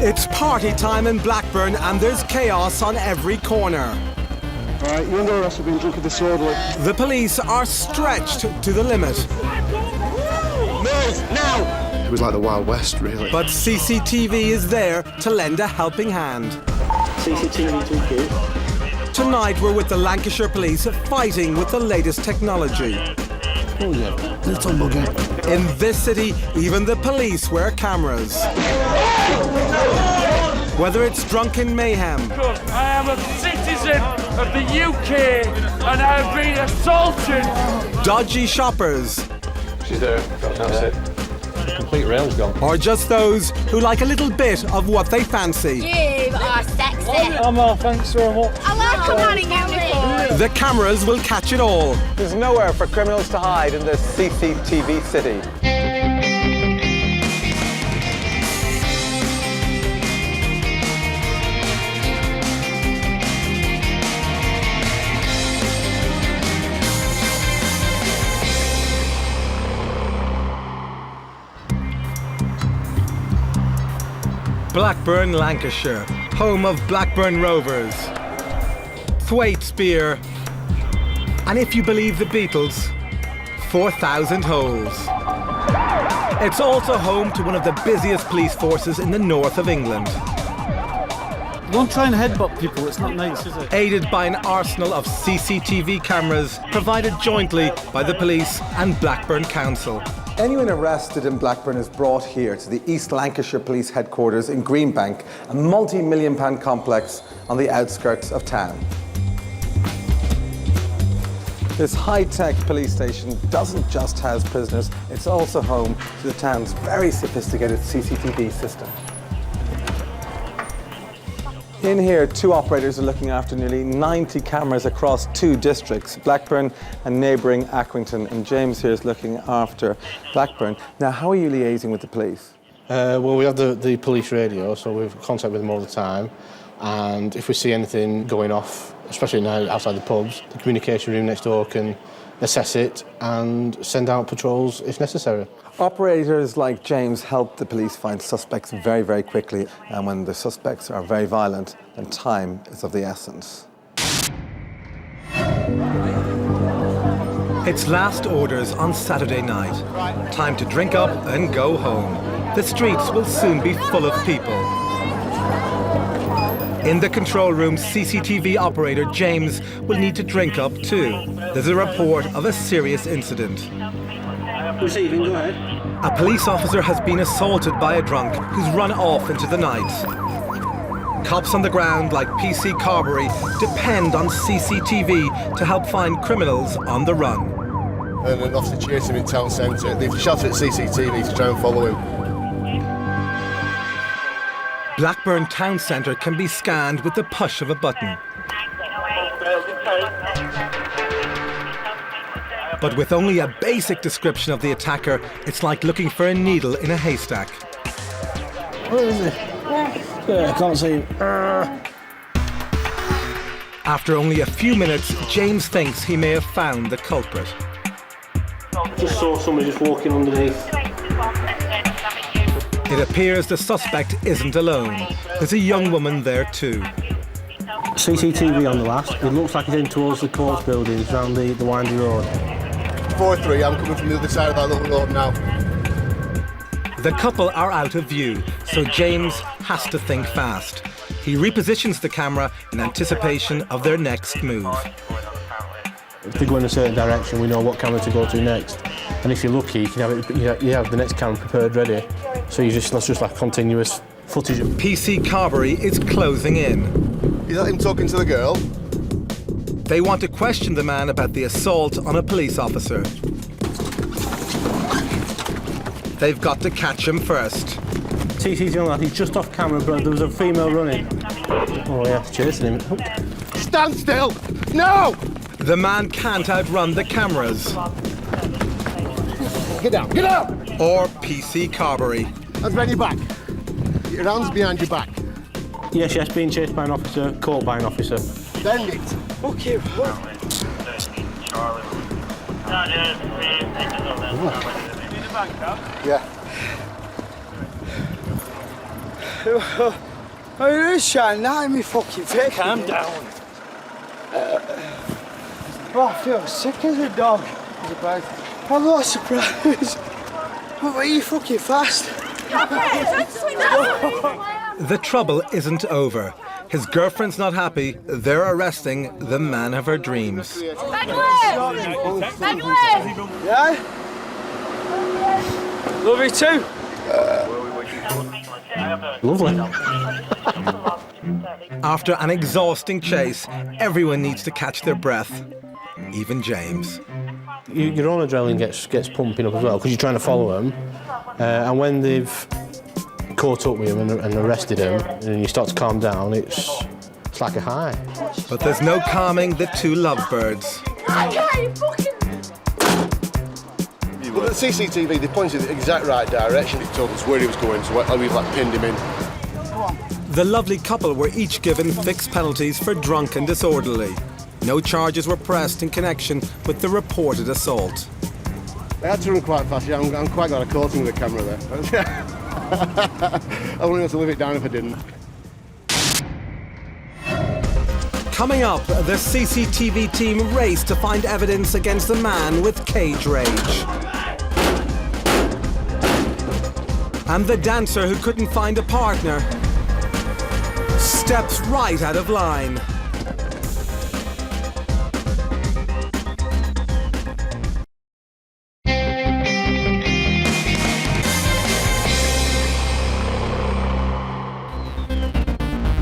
It's party time in Blackburn and there's chaos on every corner. All right, you're under arrest for being drunk and disorderly. The police are stretched to the limit. Move, now! It was like the Wild West, really. But CCTV is there to lend a helping hand. CCTV to you. Tonight we're with the Lancashire Police fighting with the latest technology. Oh yeah, little bugger. In this city, even the police wear cameras. Whether it's drunken mayhem, I am a citizen of the UK and I have been assaulted. dodgy shoppers, She's there. That's it. The complete rail's gone. or just those who like a little bit of what they fancy. You are sexy. Thanks so much. I like a man in uniform. The cameras will catch it all. There's nowhere for criminals to hide in this CCTV city. Blackburn, Lancashire, home of Blackburn Rovers, Thwaites, and if you believe the Beatles, 4,000 holes. It's also home to one of the busiest police forces in the north of England. Don't try and headbutt people, it's not nice, is it? Aided by an arsenal of CCTV cameras provided jointly by the police and Blackburn Council. Anyone arrested in Blackburn is brought here to the East Lancashire Police Headquarters in Greenbank, a multi-million-pound complex on the outskirts of town. This high-tech police station doesn't just house prisoners, it's also home to the town's very sophisticated CCTV system. In here, two operators are looking after nearly 90 cameras across two districts, Blackburn and neighbouring Accrington, and James here is looking after Blackburn. Now, how are you liaising with the police? Well, we have the police radio, so we've contact with them all the time, and if we see anything going off, especially now outside the pubs, the communication room next door can assess it and send out patrols if necessary. Operators like James help the police find suspects very, very quickly, and when the suspects are very violent, then time is of the essence. It's last orders on Saturday night. Time to drink up and go home. The streets will soon be full of people. In the control room, CCTV operator James will need to drink up too. There's a report of a serious incident. Receiving, go ahead. A police officer has been assaulted by a drunk who's run off into the night. Cops on the ground like PC Carberry depend on CCTV to help find criminals on the run. And an officer chased him in town centre. They've shouted at CCTV to try and follow him. Blackburn town centre can be scanned with the push of a button. But with only a basic description of the attacker, it's like looking for a needle in a haystack. Where is it? Yeah, I can't see him. After only a few minutes, James thinks he may have found the culprit. Just saw somebody just walking underneath. It appears the suspect isn't alone. There's a young woman there too. CCTV on the last. It looks like it's in towards the courts buildings, round the windy road. 4-3, I'm coming from the other side of that little road now. The couple are out of view, so James has to think fast. He repositions the camera in anticipation of their next move. If they go in a certain direction, we know what camera to go to next. And if you're lucky, you can have the next camera prepared ready. So that's just like continuous footage. PC Carberry is closing in. Is that him talking to the girl? They want to question the man about the assault on a police officer. They've got to catch him first. CCTV on that, he's just off camera, but there was a female running. Oh yeah, chasing him. Stand still! No! The man can't outrun the cameras. Get down, get down! Or PC Carberry. Hands behind your back. Your hands behind your back. Yes, being chased by an officer, caught by an officer. Bend it. Fuck you. Yeah. Oh, you're shining that in me fucking face. Calm down. Oh, I feel sick as a dog. I'm not surprised. But you fucking fast. The trouble isn't over. His girlfriend's not happy. They're arresting the man of her dreams. Yeah? Love you too. Lovely. After an exhausting chase, everyone needs to catch their breath. Even James. Your own adrenaline gets pumping up as well because you're trying to follow them. And when they've caught up with him and arrested him, and you start to calm down, it's like a high. But there's no calming the two lovebirds. Well, the CCTV, they pointed in the exact right direction. It told us where he was going, so we've like pinned him in. The lovely couple were each given fixed penalties for drunk and disorderly. No charges were pressed in connection with the reported assault. I had to run quite fast. Yeah, I'm quite glad I caught him with the camera there. I wouldn't be able to live it down if I didn't. Coming up, the CCTV team raced to find evidence against a man with cage rage. And the dancer who couldn't find a partner steps right out of line.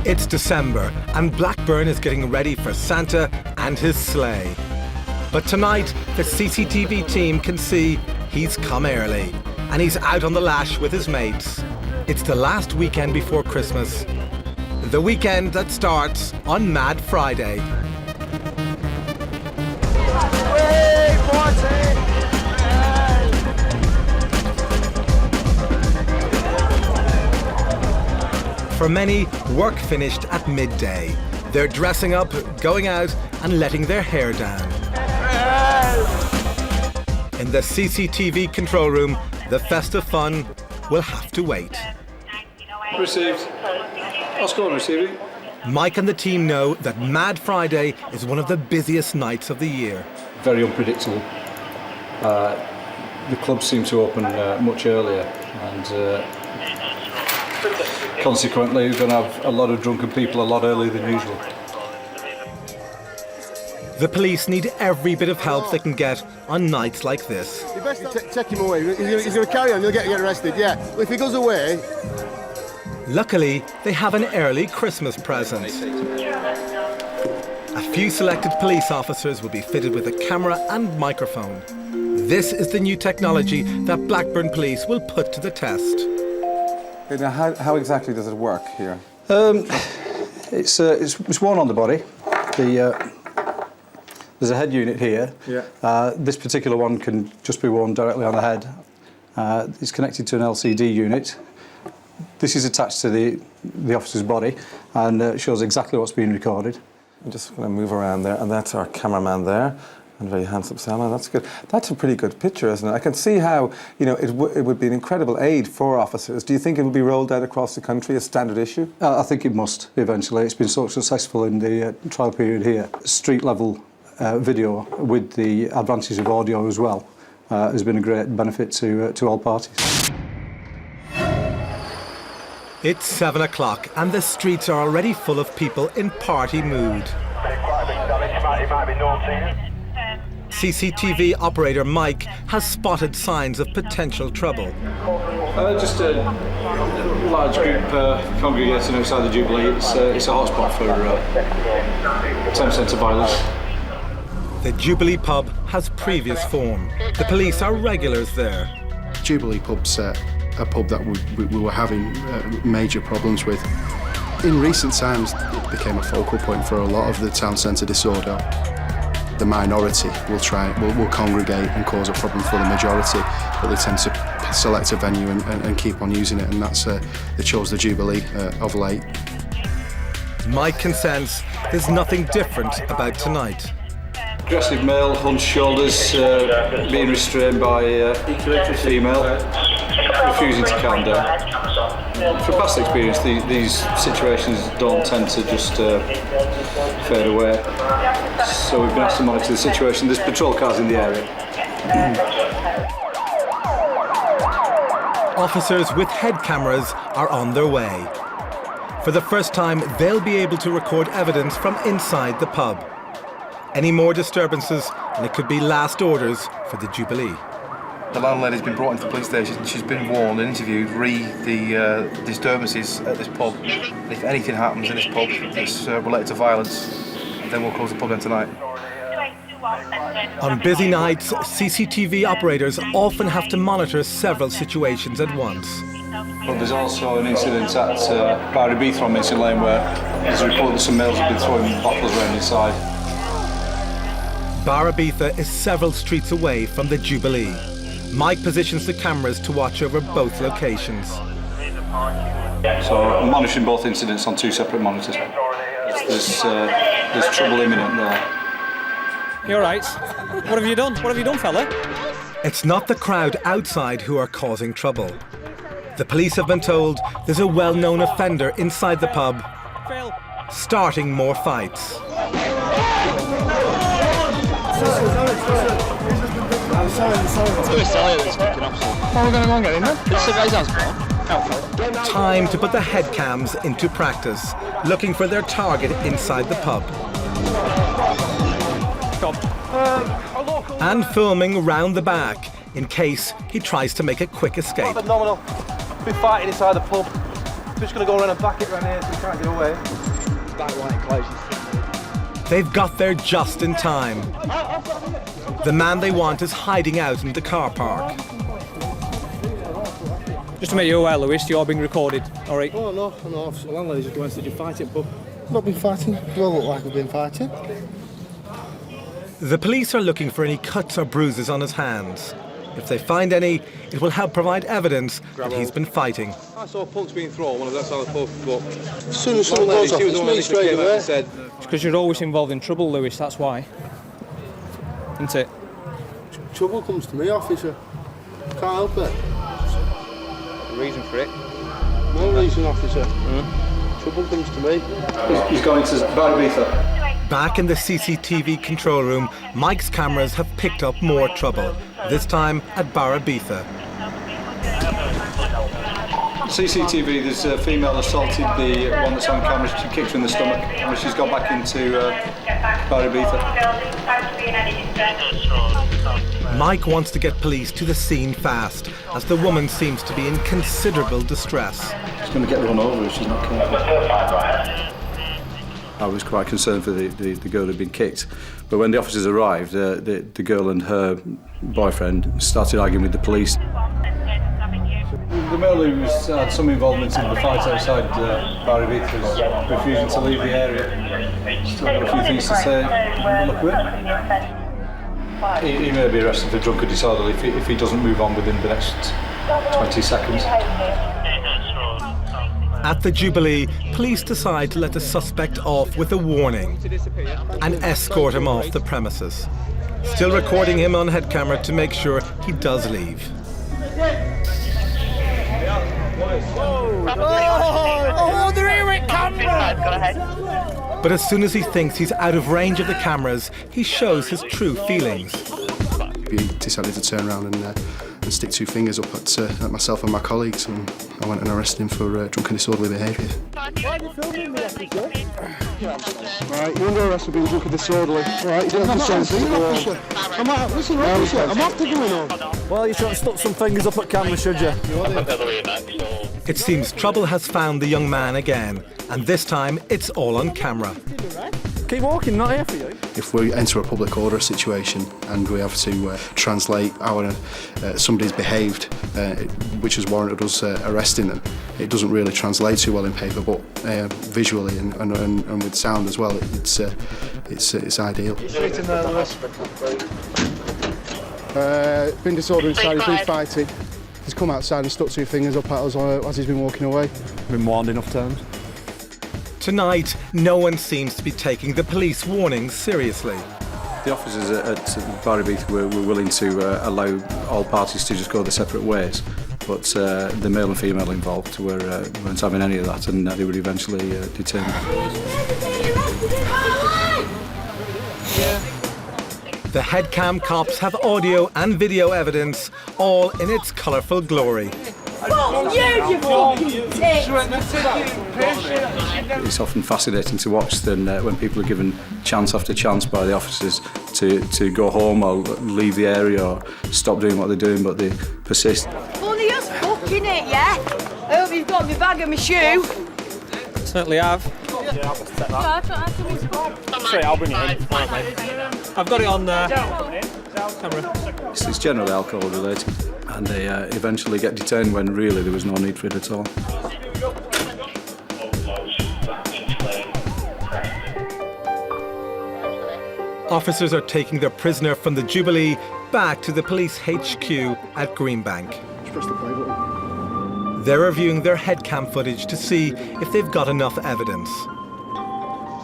It's December, and Blackburn is getting ready for Santa and his sleigh. But tonight, the CCTV team can see he's come early, and he's out on the lash with his mates. It's the last weekend before Christmas, the weekend that starts on Mad Friday. For many, work finished at midday. They're dressing up, going out, and letting their hair down. In the CCTV control room, the festive fun will have to wait. Received. Oscar receiving. Mike and the team know that Mad Friday is one of the busiest nights of the year. Very unpredictable. The clubs seem to open much earlier, and consequently, we're going to have a lot of drunken people a lot earlier than usual. The police need every bit of help they can get on nights like this. You best take him away. He's going to carry on. He'll get arrested. Yeah. If he goes away. Luckily, they have an early Christmas present. A few selected police officers will be fitted with a camera and microphone. This is the new technology that Blackburn Police will put to the test. Okay, now how exactly does it work here? It's worn on the body. There's a head unit here. Yeah. This particular one can just be worn directly on the head. It's connected to an LCD unit. This is attached to the officer's body and shows exactly what's being recorded. I'm just going to move around there, and that's our cameraman there. And very handsome Salma, that's good. That's a pretty good picture, isn't it? I can see how, you know, it would be an incredible aid for officers. Do you think it will be rolled out across the country as standard issue? I think it must, eventually. It's been so successful in the trial period here. Street level video with the advantages of audio as well has been a great benefit to all parties. It's 7 o'clock and the streets are already full of people in party mood. CCTV operator Mike has spotted signs of potential trouble. Just a large group congregating outside the Jubilee. It's a hotspot for town centre violence. The Jubilee pub has previous form. The police are regulars there. Jubilee pub's a pub that we were having major problems with. In recent times, it became a focal point for a lot of the town centre disorder. The minority will congregate and cause a problem for the majority, but they tend to select a venue and keep on using it, and that's they chose the Jubilee of late. Mike can sense there's nothing different about tonight. Aggressive male, hunched shoulders, being restrained by female. refusing to calm down. From past experience, these situations don't tend to just fade away. So we've been asked to monitor the situation. There's patrol cars in the area. Officers with head cameras are on their way. For the first time, they'll be able to record evidence from inside the pub. Any more disturbances, and it could be last orders for the Jubilee. The landlady's been brought into the police station. She's been warned and interviewed re the disturbances at this pub. If anything happens in this pub that's related to violence, then we'll close the pub down tonight. On busy nights, CCTV operators often have to monitor several situations at once. But there's also an incident at Darwin on Mason Lane where there's a report that some males have been throwing bottles around inside. Barabitha is several streets away from the Jubilee. Mike positions the cameras to watch over both locations. So I'm monitoring both incidents on 2 separate monitors. There's trouble imminent there. You all right? What have you done? What have you done, fella? It's not the crowd outside who are causing trouble. The police have been told there's a well-known offender inside the pub, starting more fights. Time to put the headcams into practice, looking for their target inside the pub. And filming round the back, in case he tries to make a quick escape. Phenomenal. Been fighting inside the pub. Just going to go around and back it around here so we can't get away. They've got there just in time. The man they want is hiding out in the car park. Just to make you aware, Lewis, you're being recorded, all right? Oh, no, the landlady's just going, did you fight it, pub? Not been fighting. Do I look like I've been fighting? The police are looking for any cuts or bruises on his hands. If they find any, it will help provide evidence that he's been fighting. I saw punks being thrown when I was outside the pub, but as soon as someone goes off, it's me straight away. It's because you're always involved in trouble, Lewis, that's why. Isn't it? Trouble comes to me, officer. Can't help it. The reason for it? No reason, officer. Trouble comes to me. He's going to Barabitha. Back in the CCTV control room, Mike's cameras have picked up more trouble, this time at Barabitha. CCTV, there's a female assaulted the one that's on camera. She kicked her in the stomach, and she's gone back into Barabitha. Mike wants to get police to the scene fast, as the woman seems to be in considerable distress. She's going to get run over if she's not careful. I was quite concerned for the girl who'd been kicked, but when the officers arrived, the girl and her boyfriend started arguing with the police. The male who had some involvement in the fight outside Barabitha was refusing to leave the area. Still got a few things to say. Look at it. He may be arrested for drunk or disorderly if he doesn't move on within the next 20 seconds. At the Jubilee, police decide to let the suspect off with a warning and escort him off the premises, still recording him on head camera to make sure he does leave. Oh, the rear camera! But as soon as he thinks he's out of range of the cameras, he shows his true feelings. He decided to turn around and stick 2 fingers up at myself and my colleagues, and I went and arrested him for drunk and disorderly behaviour. Right, you're under arrest for being drunk and disorderly. Right, you don't have to say anything, officer. Listen, officer, I'm after going on. well, you shouldn't stuck some fingers up at camera, should you? It seems trouble has found the young man again, and this time it's all on camera. Keep walking, not here for you. If we enter a public order situation and we have to translate how somebody's behaved, which has warranted us arresting them, it doesn't really translate too well in paper, but visually and with sound as well, it's ideal. Been disorder inside, he's been fighting. He's come outside and stuck 2 fingers up at us as he's been walking away. Been warned enough times. Tonight, no one seems to be taking the police warnings seriously. The officers at Barabitha were willing to allow all parties to just go their separate ways. but the male and female involved weren't having any of that, and they were eventually detained. The Headcam cops have audio and video evidence, all in its colourful glory. It's often fascinating to watch when people are given chance after chance by the officers to go home or leave the area or stop doing what they're doing, but they persist. Funny as fuck, innit, yeah? I hope you've got my bag and my shoe. Certainly have. Straight, I'll bring it in. Right, mate. I've got it on camera. It's generally alcohol related, and they eventually get detained when really there was no need for it at all. Officers are taking their prisoner from the Jubilee back to the police HQ at Greenbank. They're reviewing their headcam footage to see if they've got enough evidence.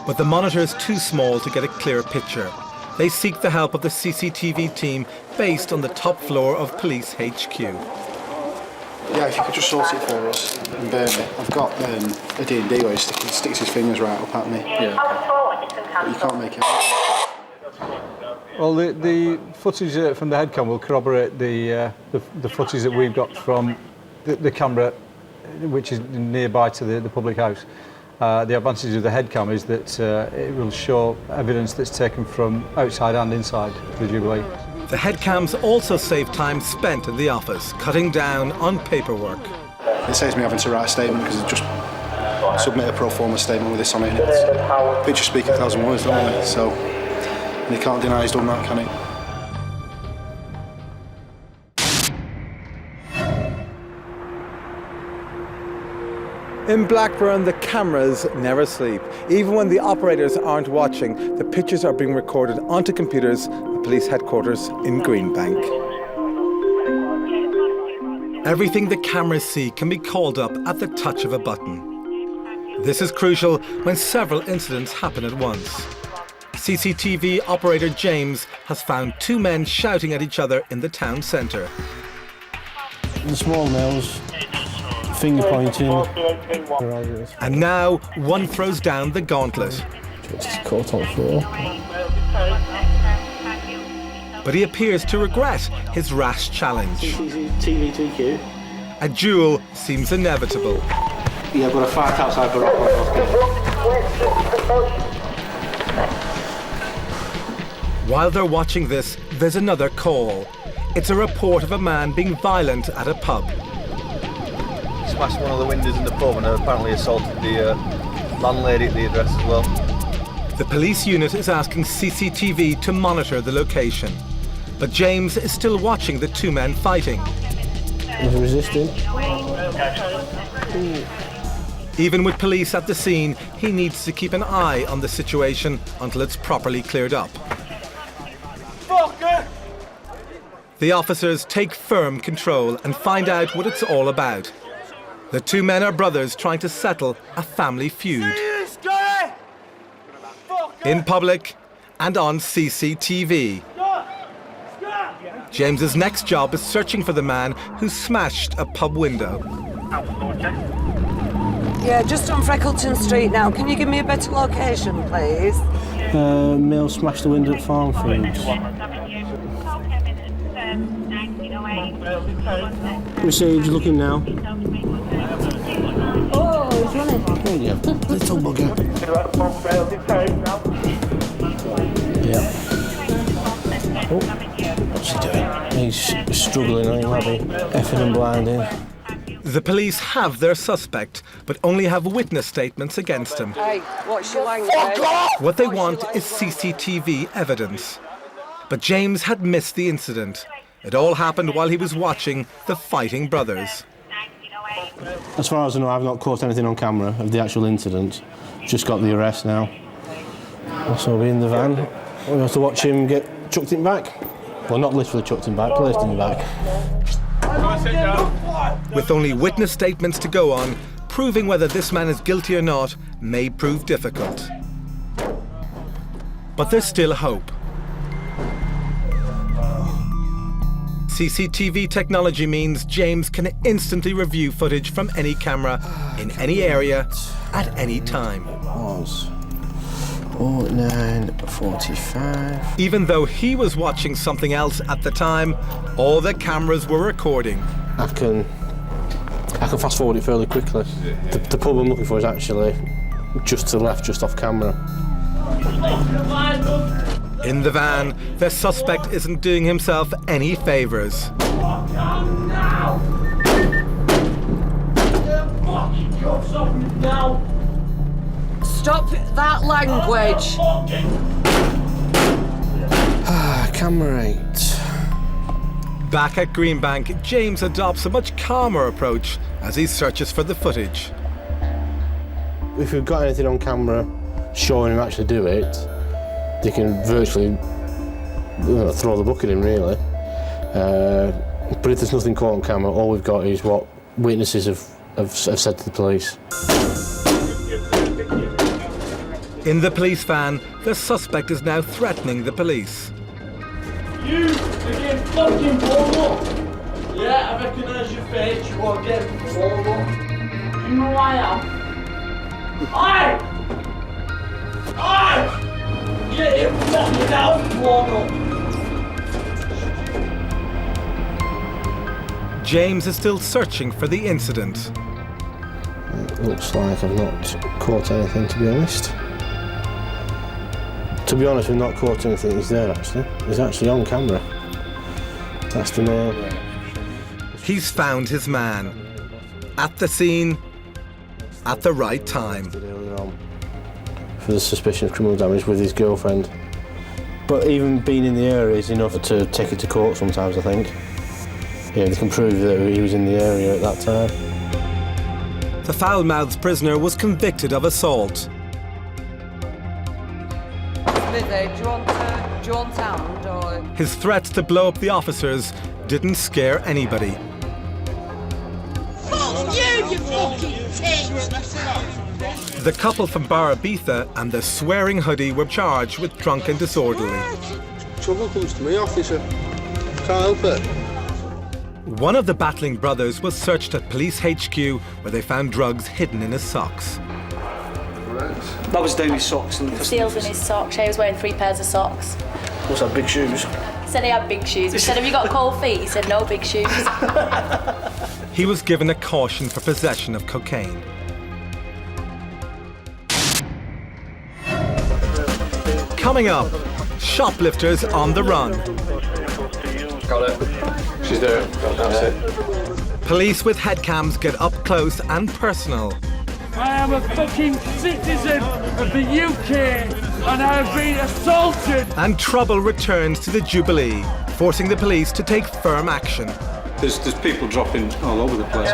But the monitor is too small to get a clear picture. They seek the help of the CCTV team based on the top floor of police HQ. Yeah, if you could just sort it for us and burn it. I've got a D&D where he sticks his fingers right up at me. Yeah. But you can't make it out. Well, the footage from the headcam will corroborate the footage that we've got from the camera, which is nearby to the public house. The advantage of the headcam is that it will show evidence that's taken from outside and inside the Jubilee. The headcams also save time spent in the office, cutting down on paperwork. It saves me having to write a statement because I just submit a pro forma statement with this on it, and it's pictures speak 1,000 words, don't they? So and you can't deny he's done that, can he? In Blackburn, the cameras never sleep. Even when the operators aren't watching, the pictures are being recorded onto computers at police headquarters in Greenbank. Everything the cameras see can be called up at the touch of a button. This is crucial when several incidents happen at once. CCTV operator James has found two men shouting at each other in the town centre. The small males, finger pointing. And now one throws down the gauntlet. Caught on floor. But he appears to regret his rash challenge. CCTV A duel seems inevitable. Yeah, I've got a fight outside the rock. While they're watching this, there's another call. It's a report of a man being violent at a pub. Smashed one of the windows in the pub and apparently assaulted the landlady at the address as well. The police unit is asking CCTV to monitor the location. But James is still watching the two men fighting. He's resisting. Even with police at the scene, he needs to keep an eye on the situation until it's properly cleared up. Fucker! The officers take firm control and find out what it's all about. The two men are brothers trying to settle a family feud. In public and on CCTV. James's next job is searching for the man who smashed a pub window. Yeah, just on Freckleton Street now. Can you give me a better location, please? Male smashed the window at Farm Foods. Received, looking now. Oh, he's running. Oh, yeah. Little bugger. Yeah. Oh, what's he doing? He's struggling, I think, maybe. Effing and blinding. The police have their suspect, but only have witness statements against him. Hey, what's your language? What they want is CCTV evidence. But James had missed the incident. It all happened while he was watching the fighting brothers. As far as I know, I've not caught anything on camera of the actual incident. Just got the arrest now. So we'll be in the van. We'll have to watch him get chucked in back. Well, not literally chucked in back, placed in the back. With only witness statements to go on, proving whether this man is guilty or not may prove difficult. But there's still hope. CCTV technology means James can instantly review footage from any camera, in any area, at any time. It was 09:45. Even though he was watching something else at the time, all the cameras were recording. I can fast forward it fairly quickly. The pub I'm looking for is actually just to the left, just off camera. In the van, the suspect isn't doing himself any favours. Stop that language. Camera 8. Back at Greenbank, James adopts a much calmer approach as he searches for the footage. If we've got anything on camera showing him actually do it, they can virtually throw the book at him, really. But if there's nothing caught on camera, all we've got is what witnesses have said to the police. In the police van, the suspect is now threatening the police. You again fucking blown up. Yeah, I recognise your face, you are getting blown up. You know I am. Aye! Get him fucking out, blown up. James is still searching for the incident. It looks like I've not caught anything, to be honest. To be honest, we've not caught anything. He's there, actually. He's actually on camera. That's the man. He's found his man. At the scene, at the right time. For the suspicion of criminal damage with his girlfriend. But even being in the area is enough to take it to court sometimes, I think. Yeah, they can prove that he was in the area at that time. The foul-mouthed prisoner was convicted of assault. Smithy, do you want hand or... His threats to blow up the officers didn't scare anybody. Fuck you, you fucking tit! The couple from Barabitha and the swearing hoodie were charged with drunk and disorderly. Trouble comes to me, officer. Can't help it. One of the battling brothers was searched at police HQ where they found drugs hidden in his socks. That was down his socks. And Seals in his socks. He was wearing 3 pairs of socks. What's that, big shoes? He said he had big shoes. We said, have you got cold feet? He said, no big shoes. He was given a caution for possession of cocaine. Coming up, shoplifters on the run. Got it. She's there. That's it. Police with headcams get up close and personal. I am a fucking citizen of the UK and I have been assaulted. And trouble returns to the Jubilee, forcing the police to take firm action. There's people dropping all over the place.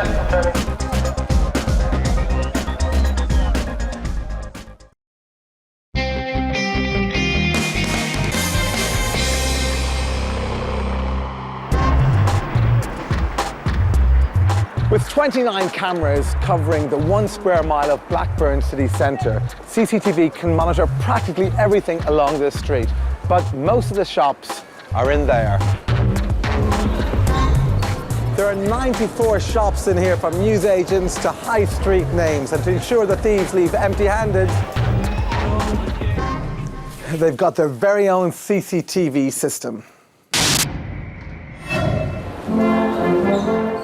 With 29 cameras covering the 1 square mile of Blackburn city centre, CCTV can monitor practically everything along this street. But most of the shops are in there. There are 94 shops in here, from newsagents to high street names, and to ensure that thieves leave empty-handed, they've got their very own CCTV system.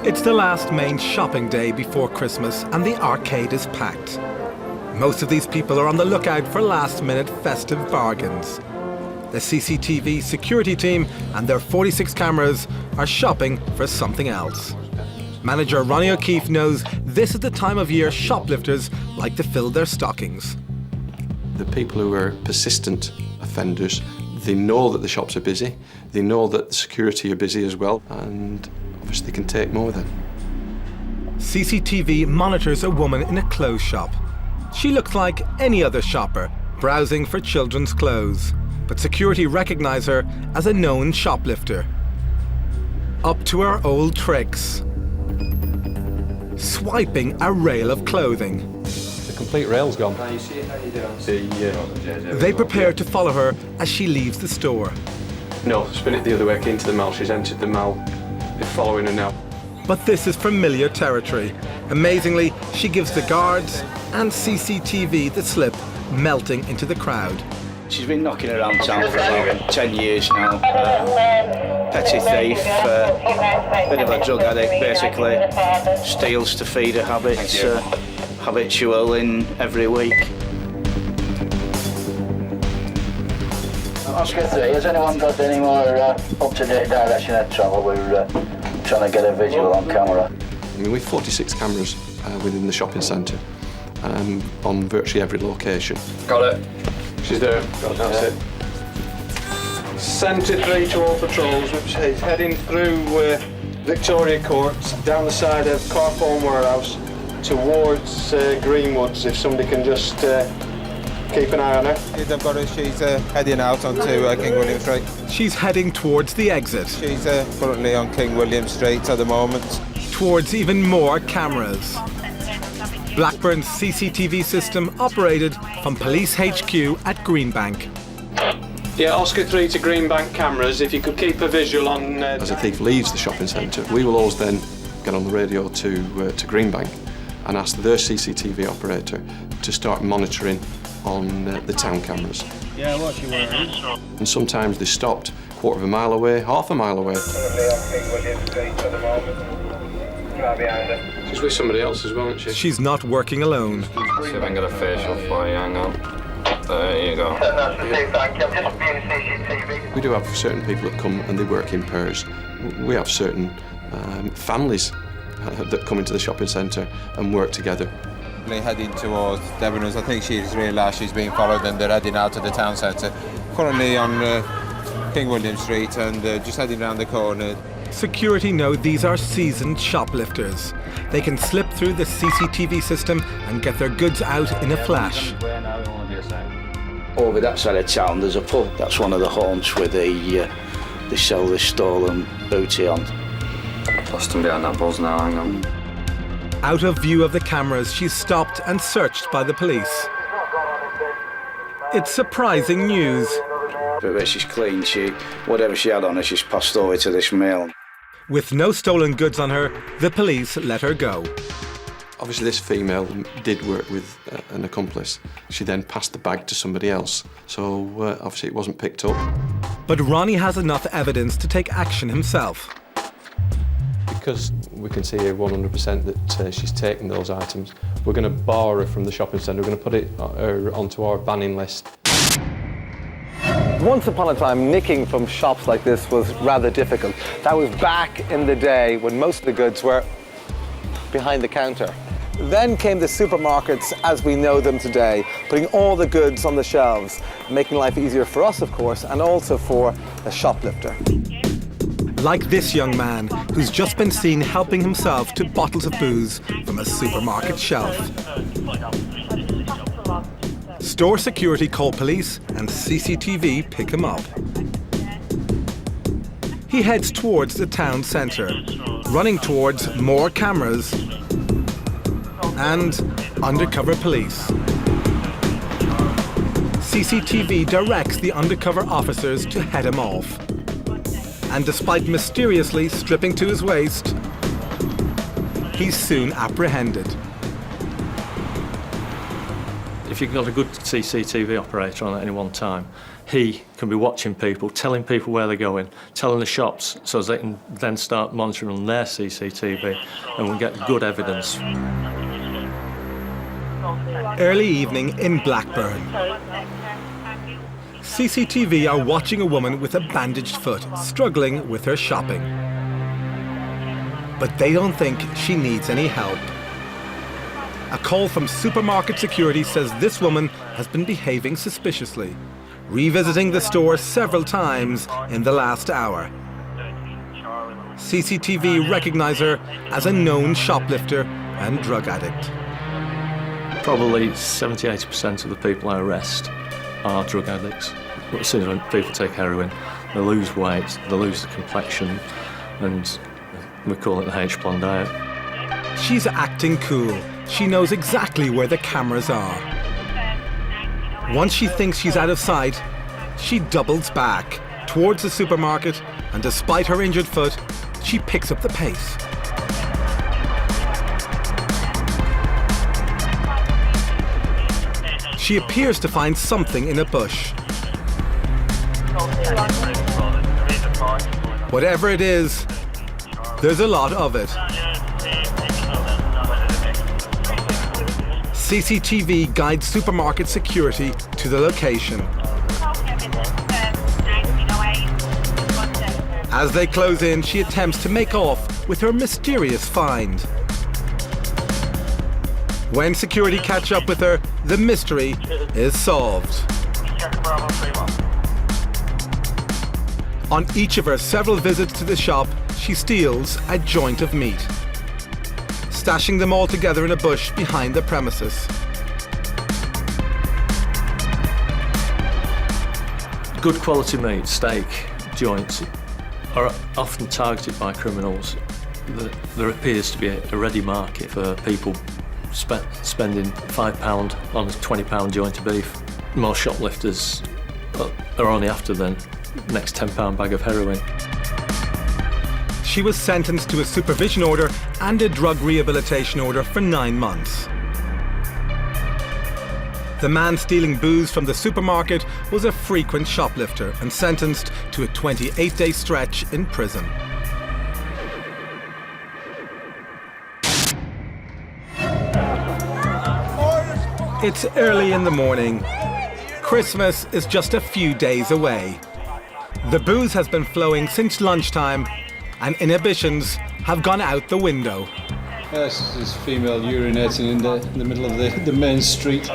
It's the last main shopping day before Christmas and the arcade is packed. Most of these people are on the lookout for last-minute festive bargains. The CCTV security team and their 46 cameras are shopping for something else. Manager Ronnie O'Keefe knows this is the time of year shoplifters like to fill their stockings. The people who are persistent offenders, they know that the shops are busy, they know that the security are busy as well, and obviously they can take more then. CCTV monitors a woman in a clothes shop. She looks like any other shopper, browsing for children's clothes, but security recognise her as a known shoplifter. Up to her old tricks. Swiping a rail of clothing. The complete rail's gone. They prepare to follow her as she leaves the store. No, spin it the other way into the mall. She's entered the mall They're following her now. But this is familiar territory. Amazingly, she gives the guards and CCTV the slip, melting into the crowd. She's been knocking around town for about 10 years now. Petty thief, bit of a drug addict basically, steals to feed her habits, habitual in every week. Oscar 3, has anyone got any more up-to-date direction of travel? We're trying to get a visual on camera. I mean, we've 46 cameras within the shopping centre on virtually every location. Got it. She's there. That's it. 73 to all patrols, which is heading through Victoria Court, down the side of Carphone Warehouse, towards Greenwoods, if somebody can just keep an eye on her. I've got her, she's heading out onto King William Street. She's heading towards the exit. She's currently on King William Street at the moment. Towards even more cameras. Blackburn's CCTV system operated from Police HQ at Greenbank. Yeah, Oscar 3 to Greenbank cameras, if you could keep a visual on... As a thief leaves the shopping centre, we will always then get on the radio to Greenbank and ask their CCTV operator to start monitoring on the town cameras. Yeah, what's she wearing? And sometimes they stopped a quarter of a mile away, half a mile away. She's with somebody else as well, isn't she? She's not working alone. See if I can get a facial for you, hang on. There you go. We do have certain people that come and they work in pairs. We have certain families that come into the shopping centre and work together. Heading towards Devoners, I think she's realised she's being followed and they're heading out of the town centre. Currently on King William Street and just heading around the corner. Security know these are seasoned shoplifters. They can slip through the CCTV system and get their goods out in a flash. Over that side of town there's a pub. That's one of the haunts where they sell this stolen booty on. Lost him behind that buzz now, hang on. Out of view of the cameras, she's stopped and searched by the police. It's surprising news. But she's clean, whatever she had on her, she's passed over to this mill. With no stolen goods on her, the police let her go. Obviously this female did work with an accomplice. She then passed the bag to somebody else, so obviously it wasn't picked up. But Ronnie has enough evidence to take action himself. Because we can see here 100% that she's taken those items, we're going to bar her from the shopping centre, we're going to put her onto our banning list. Once upon a time, nicking from shops like this was rather difficult. That was back in the day when most of the goods were behind the counter. Then came the supermarkets as we know them today, putting all the goods on the shelves, making life easier for us, of course, and also for the shoplifter. Like this young man, who's just been seen helping himself to bottles of booze from a supermarket shelf. Store security call police and CCTV pick him up. He heads towards the town centre, running towards more cameras and undercover police. CCTV directs the undercover officers to head him off. And despite mysteriously stripping to his waist, he's soon apprehended. If you've got a good CCTV operator on at any one time, he can be watching people, telling people where they're going, telling the shops so they can then start monitoring on their CCTV and we'll get good evidence. Early evening in Blackburn. CCTV are watching a woman with a bandaged foot struggling with her shopping. But they don't think she needs any help. A call from supermarket security says this woman has been behaving suspiciously, revisiting the store several times in the last hour. CCTV recognize her as a known shoplifter and drug addict. Probably 70–80% of the people I arrest are drug addicts. As soon as people take heroin, they lose weight, they lose the complexion, and we call it the H-plan diet. She's acting cool. She knows exactly where the cameras are. Once she thinks she's out of sight, she doubles back towards the supermarket, and despite her injured foot, she picks up the pace. She appears to find something in a bush. Whatever it is, there's a lot of it. CCTV guides supermarket security to the location. As they close in, she attempts to make off with her mysterious find. When security catch up with her, the mystery is solved. On each of her several visits to the shop, she steals a joint of meat, stashing them all together in a bush behind the premises. Good quality meat, steak, joints, are often targeted by criminals. There appears to be a ready market for people spending £5 on a £20 joint of beef. Most shoplifters are only after the next £10 bag of heroin. She was sentenced to a supervision order and a drug rehabilitation order for 9 months. The man stealing booze from the supermarket was a frequent shoplifter and sentenced to a 28-day stretch in prison. It's early in the morning. Christmas is just a few days away. The booze has been flowing since lunchtime and inhibitions have gone out the window. This is female urinating in the middle of the main street.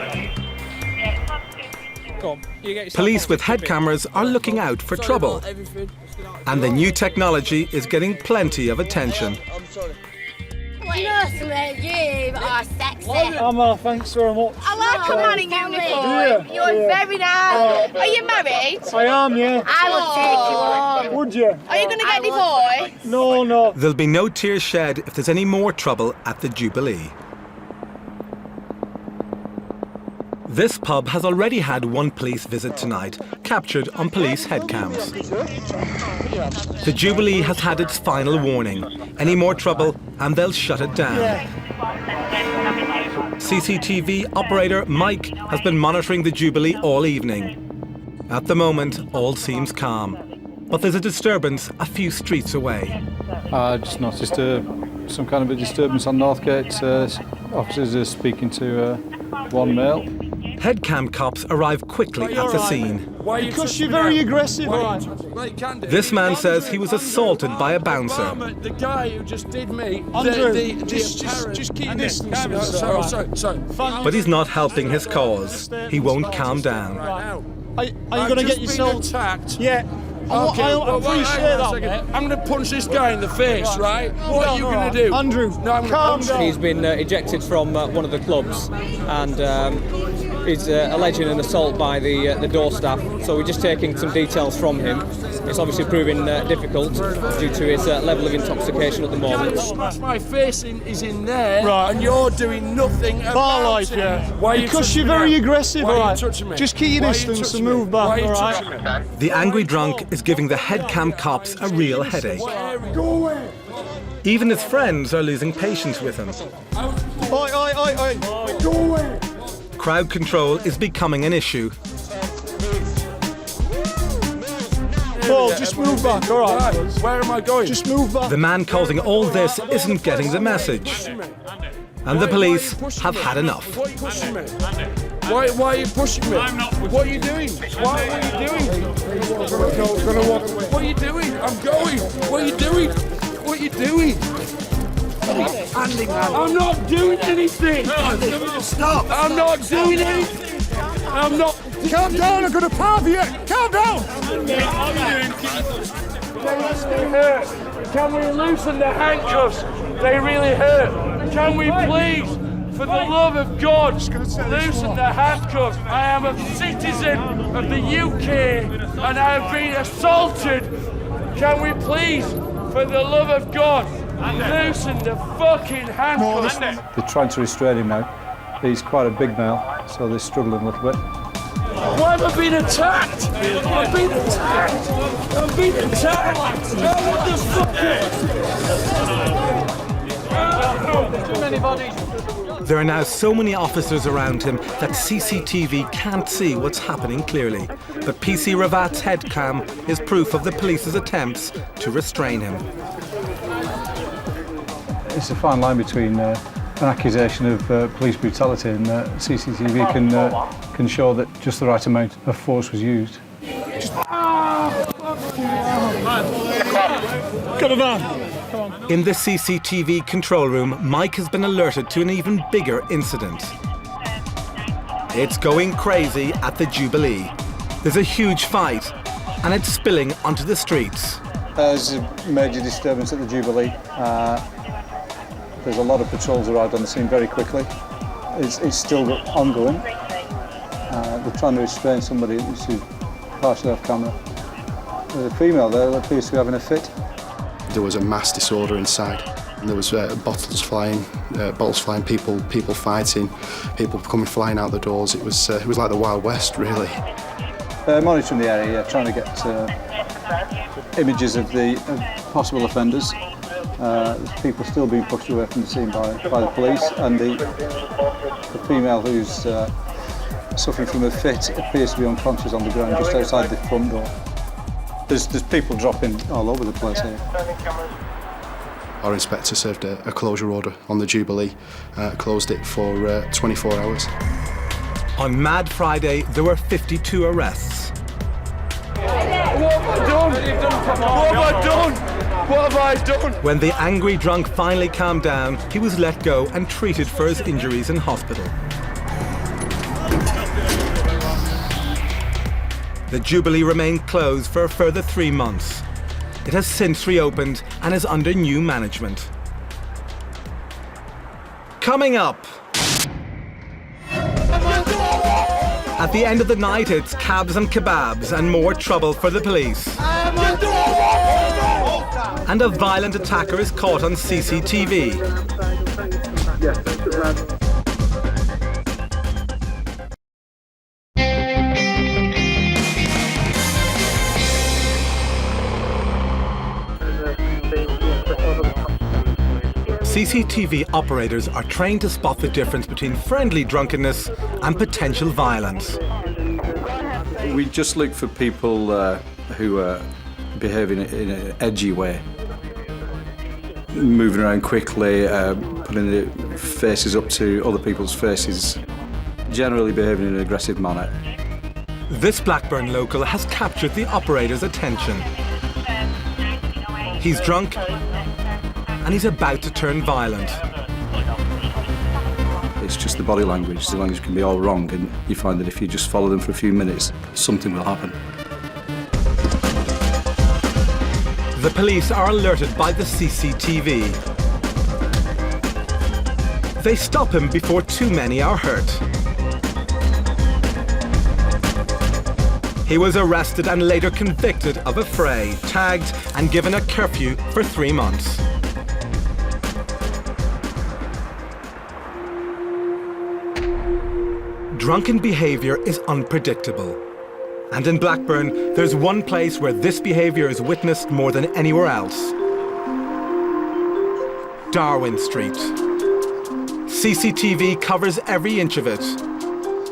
Police with head cameras are looking out for trouble. And the new technology is getting plenty of attention. You know something, you are sexy. Thanks very much. I like a man in uniform. You're very nice. Are you married? I am, yeah. I would take you on. Would you? Are you going to get divorced? No. There'll be no tears shed if there's any more trouble at the Jubilee. This pub has already had one police visit tonight, captured on police headcams. The Jubilee has had its final warning. Any more trouble and they'll shut it down. CCTV operator Mike has been monitoring the Jubilee all evening. At the moment, all seems calm. But there's a disturbance a few streets away. I just noticed some kind of a disturbance on Northgate. Officers are speaking to one male. Headcam cops arrive quickly at the scene. Because you're very aggressive, This man says he was assaulted by a bouncer. The guy who just did me. Andrew, just keep distance. Sorry. But he's not helping his cause. He won't calm down. Are you going to get yourself attacked? Yeah. Okay, I appreciate that, mate. I'm going to punch this guy in the face, right? What are you going to do? Andrew, calm down. He's been ejected from one of the clubs and is alleging an assault by the door staff. So we're just taking some details from him. It's obviously proving difficult due to his level of intoxication at the moment. My face is in there, right, and you're doing nothing about it. Yeah. Why are you because you're very aggressive, Why all are you touching right? me? Just keep your distance and move back, all right? The angry drunk is giving the headcam cops a real headache. Even his friends are losing patience with him. Oi. Crowd control is becoming an issue. Paul, just move back, all right? Where am I going? Just move back. The man causing all this isn't getting the message. And the police have had enough. Why are you pushing me? Why are you pushing me? What are you doing? What are you doing? What are you doing? I'm going. What are you doing? What are you doing? I'm not doing anything. Stop. I'm not doing anything. I'm not. Calm down, I'm going to palm you. Calm down. They hurt. Can we loosen the handcuffs? They really hurt. Can we please, for the love of God, loosen the handcuffs? I am a citizen of the UK and I have been assaulted. Can we please, for the love of God, loosen the fucking handcuffs? They're trying to restrain him now. He's quite a big male, so they're struggling a little bit. Why have I been attacked? I've been attacked! I've been attacked! Oh, what the fuck? Too many bodies. There are now so many officers around him that CCTV can't see what's happening clearly. But PC Ravat's headcam is proof of the police's attempts to restrain him. It's a fine line between an accusation of police brutality and CCTV can show that just the right amount of force was used. Come on. In the CCTV control room, Mike has been alerted to an even bigger incident. It's going crazy at the Jubilee. There's a huge fight, and it's spilling onto the streets. There's a major disturbance at the Jubilee. There's a lot of patrols arrived on the scene very quickly. It's still ongoing. They're trying to restrain somebody who's partially off camera. There's a female there that appears to be having a fit. There was a mass disorder inside. And there was bottles flying, people fighting, people coming flying out the doors. It was like the Wild West, really. Monitoring the area, trying to get images of the possible offenders. People still being pushed away from the scene by the police, and the female who's suffering from a fit appears to be unconscious on the ground just outside the front door. There's people dropping all over the place here. Our inspector served a closure order on the Jubilee, closed it for 24 hours. On Mad Friday, there were 52 arrests. What have I done? What have I done? What have I done? When the angry drunk finally calmed down, he was let go and treated for his injuries in hospital. The Jubilee remained closed for a further 3 months. It has since reopened and is under new management. Coming up. At the end of the night, it's cabs and kebabs and more trouble for the police. And a violent attacker is caught on CCTV. CCTV operators are trained to spot the difference between friendly drunkenness and potential violence. We just look for people who are behaving in an edgy way, moving around quickly, putting their faces up to other people's faces, generally behaving in an aggressive manner. This Blackburn local has captured the operator's attention. He's drunk and he's about to turn violent. It's just the body language. The language can be all wrong, and you find that if you just follow them for a few minutes, something will happen. The police are alerted by the CCTV. They stop him before too many are hurt. He was arrested and later convicted of a fray, tagged and given a curfew for 3 months. Drunken behaviour is unpredictable. And in Blackburn, there's one place where this behaviour is witnessed more than anywhere else. Darwin Street. CCTV covers every inch of it.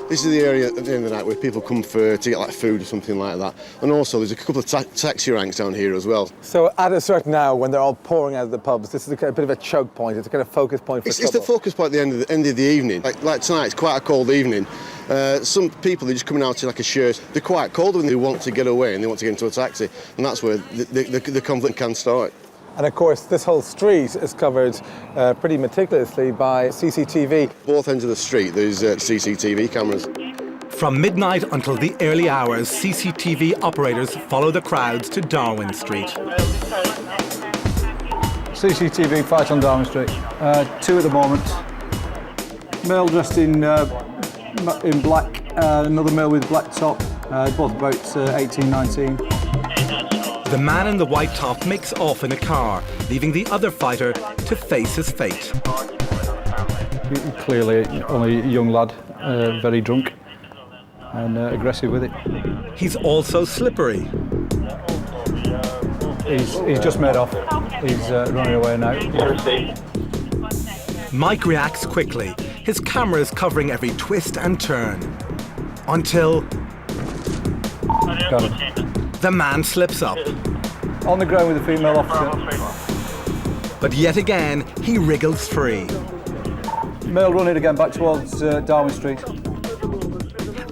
This is the area at the end of the night where people come to get like food or something like that. And also there's a couple of taxi ranks down here as well. So at a certain hour, when they're all pouring out of the pubs, this is a bit of a choke point. It's a kind of focus point for It's the focus point at the end of the evening. Like tonight, it's quite a cold evening. Some people, they're just coming out in like a shirt. They're quite cold when they want to get away and they want to get into a taxi. And that's where the conflict can start. And of course, this whole street is covered pretty meticulously by CCTV. Both ends of the street, there's CCTV cameras. From midnight until the early hours, CCTV operators follow the crowds to Darwin Street. CCTV fight on Darwin Street. 2 at the moment. Male dressed in black, another male with black top, both about 18, 19. The man in the white top makes off in a car, leaving the other fighter to face his fate. Clearly only a young lad, very drunk. and aggressive with it. He's also slippery. He's just made off. He's running away now. Mike reacts quickly, his camera is covering every twist and turn. Until Got him. the man slips up. On the ground with a female officer. But yet again, he wriggles free. Male running again back towards Darwin Street.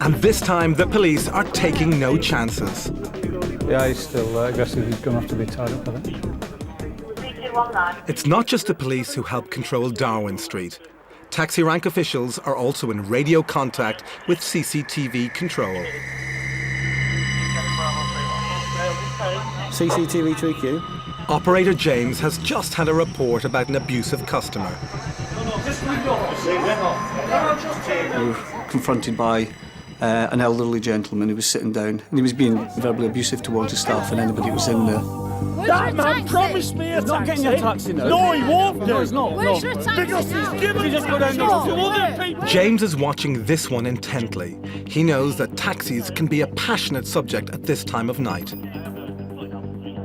And this time the police are taking no chances. Yeah, he's still aggressive. He's going to have to be tied up, I think. It's not just the police who help control Darwin Street. Taxi rank officials are also in radio contact with CCTV control. CCTV 3Q. Operator James has just had a report about an abusive customer. We were confronted by an elderly gentleman who was sitting down and he was being verbally abusive towards his staff and anybody who was in there. That man promised me a taxi. Not getting your taxi now. No, he won't do. No, he's not. Where's No. your taxi? Because he's given just go down to other people. James is watching this one intently. He knows that taxis can be a passionate subject at this time of night.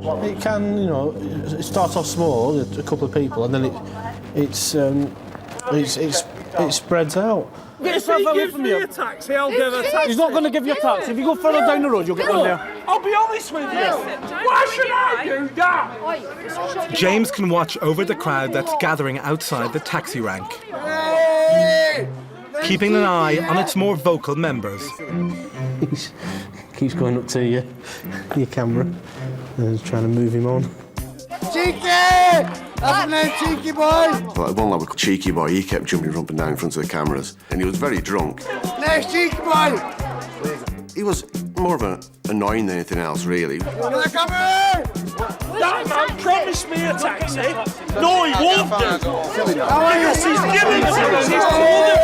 It can, you know, it starts off small, a couple of people, and then it spreads out. Get yourself away from me. Taxi, I'll give a taxi. He's not going to give you a taxi. If you go further down the road, you'll get one there. I'll be honest with you. Why should I do that? James can watch over the crowd that's gathering outside the taxi rank, keeping an eye on its more vocal members. Keeps going up to your camera and trying to move him on. Cheeky! That's the name, Cheeky boy! But one lad, Cheeky Boy, he kept jumping up and down in front of the cameras, and he was very drunk. Next Cheeky boy! He was more of an annoying than anything else, really. Come here! That man promised me a taxi. No, he won't do. Because he's giving taxis to other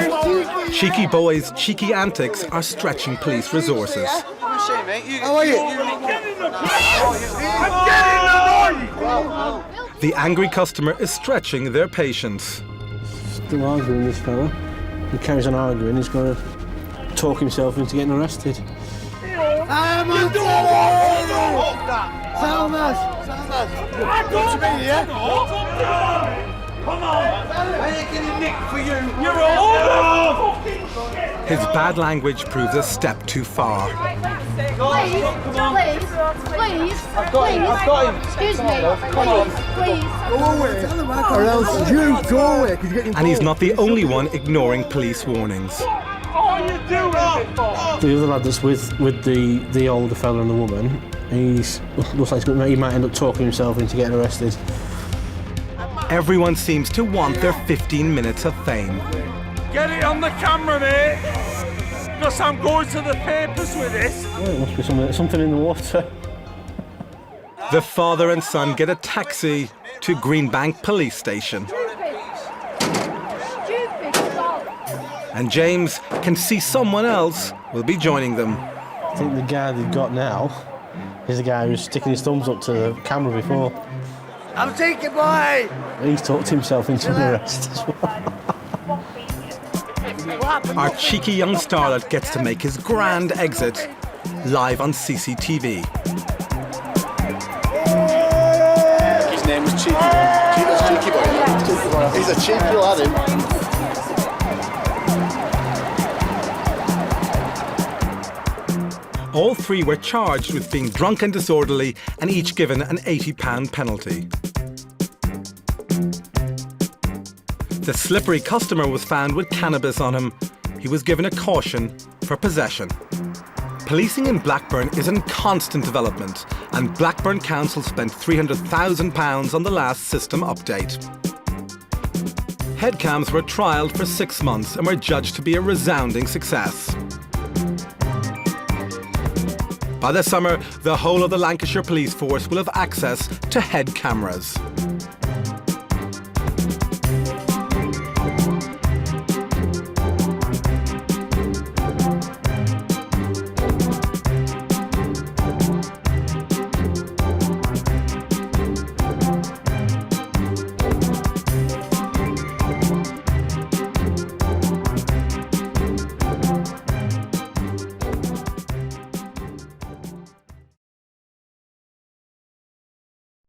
people. Cheeky Boy's cheeky antics are stretching police resources. How are you? I'm getting annoyed. The angry customer is stretching their patience. Still arguing, this fella. He carries on arguing, he's going to talk himself into getting arrested. I'm on Salmas! Come on! I ain't getting nicked for you! You're all His bad language proves a step too far. Please! I've got him! Excuse me. Please. Go away! Or else you go away! And he's not the only one ignoring police warnings. What are you doing? The other lad that's with the older fella and the woman, looks like he might end up talking himself into getting arrested. Everyone seems to want their 15 minutes of fame. Get it on the camera, mate. Because I'm going to the papers with this. Well, it must be something in the water. The father and son get a taxi to Greenbank Police Station. And James can see someone else will be joining them. I think the guy they've got now is the guy who was sticking his thumbs up to the camera before. I'm taking boy! He's talked himself into an arrest as well. Our cheeky young starlet gets to make his grand exit live on CCTV. His name was Cheeky Boy. That's Cheeky Boy. He's a cheeky lad, him. All three were charged with being drunk and disorderly and each given an £80 penalty. The slippery customer was found with cannabis on him. He was given a caution for possession. Policing in Blackburn is in constant development, and Blackburn Council spent £300,000 on the last system update. Headcams were trialled for 6 months and were judged to be a resounding success. By the summer, the whole of the Lancashire Police Force will have access to head cameras.